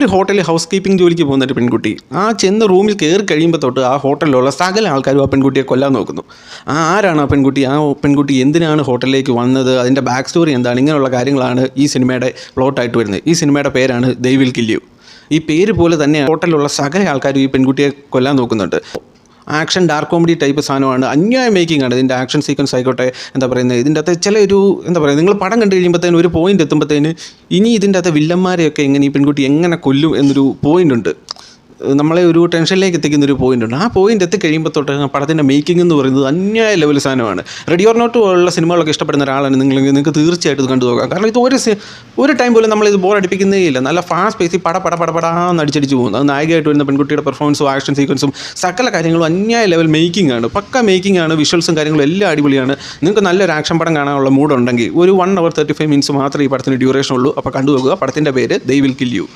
ഒരു ഹോട്ടലിൽ house keeping ജോലിക്ക് പോകുന്ന ഒരു പെൺകുട്ടി ആ ചെന്ന റൂമിൽ കയറി കഴിയുമ്പോൾ തൊട്ട് ആ ഹോട്ടലിലുള്ള സകല ആൾക്കാരും ആ പെൺകുട്ടിയെ കൊല്ലാൻ നോക്കുന്നു. ആരാണ് ആ പെൺകുട്ടി എന്തിനാണ് ഹോട്ടലിലേക്ക് വന്നത്, അതിൻ്റെ ബാക്ക് സ്റ്റോറി എന്താണ്, ഇങ്ങനെയുള്ള കാര്യങ്ങളാണ് ഈ സിനിമയുടെ പ്ലോട്ടായിട്ട് വരുന്നത്. ഈ സിനിമയുടെ പേരാണ് ദേ വിൽ കിൽ യു. ഈ പേര് പോലെ തന്നെ ഹോട്ടലിലുള്ള സകല ആൾക്കാരും ഈ പെൺകുട്ടിയെ കൊല്ലാൻ നോക്കുന്നുണ്ട്. ആക്ഷൻ ഡാർക്ക് കോമഡി ടൈപ്പ് സാധനമാണ്, അന്യായ മേക്കിംഗ് ആണ് ഇതിൻ്റെ ആക്ഷൻ സീക്വൻസ് ആയിക്കോട്ടെ. എന്താ പറയുന്നത്, ഇതിൻ്റെ അകത്ത് ചില എന്താ പറയുക, നിങ്ങൾ പടം കണ്ടു കഴിയുമ്പോഴത്തേന് ഒരു പോയിന്റ് എത്തുമ്പോഴത്തേന് ഇനി ഇതിൻ്റെ അകത്ത് വില്ലന്മാരെയൊക്കെ എങ്ങനെ ഈ പെൺകുട്ടി എങ്ങനെ കൊല്ലും എന്നൊരു പോയിന്റ് ഉണ്ട്, നമ്മളെ ഒരു ടെൻഷനിലേക്ക് എത്തിക്കുന്നൊരു പോയിന്റ് ഉണ്ട്. ആ പോയിന്റ് എത്തിക്കഴിയുമ്പോൾ തൊട്ട് പടത്തിൻ്റെ മേക്കിംഗ് എന്ന് പറയുന്നത് അന്യായ ലെവൽ സാധനമാണ്. റെഡി ഓർ നോട്ട് ഉള്ള സിനിമകളൊക്കെ ഇഷ്ടപ്പെടുന്ന ഒരാളാണ് നിങ്ങൾക്ക് തീർച്ചയായിട്ടും ഇത് കണ്ടു നോക്കാം. കാരണം ഇത് ഒരു ടൈം പോലും നമ്മളിത് ബോർ അടിപ്പിക്കുന്നേ ഇല്ല. നല്ല ഫാസ്റ്റ് പേസിൽ പടപടാന്ന് അടിച്ചടിച്ച് പോകുന്നു. അത് നായികയായിട്ട് വരുന്ന പെൺകുട്ടിയുടെ പെർഫോമൻസും ആക്ഷൻ സീക്വൻസും സകല കാര്യങ്ങളും അന്യായ ലെവൽ മേക്കിംഗ് ആണ്, പക്ക മേക്കിംഗ് ആണ്. വിഷ്വൽസും കാര്യങ്ങളും എല്ലാം അടിപൊളിയാണ്. നിങ്ങൾക്ക് നല്ലൊരു ആക്ഷൻ പടം കാണാനുള്ള മൂഡുണ്ടെങ്കിൽ ഒരു 1 hour 35 minutes മാത്രമേ ഈ പടത്തിന് ഡ്യൂറേഷൻ ഉള്ളൂ. അപ്പോൾ കണ്ടു നോക്കുക. പടത്തിൻ്റെ പേര് ദേ വിൽ കിൽ യു.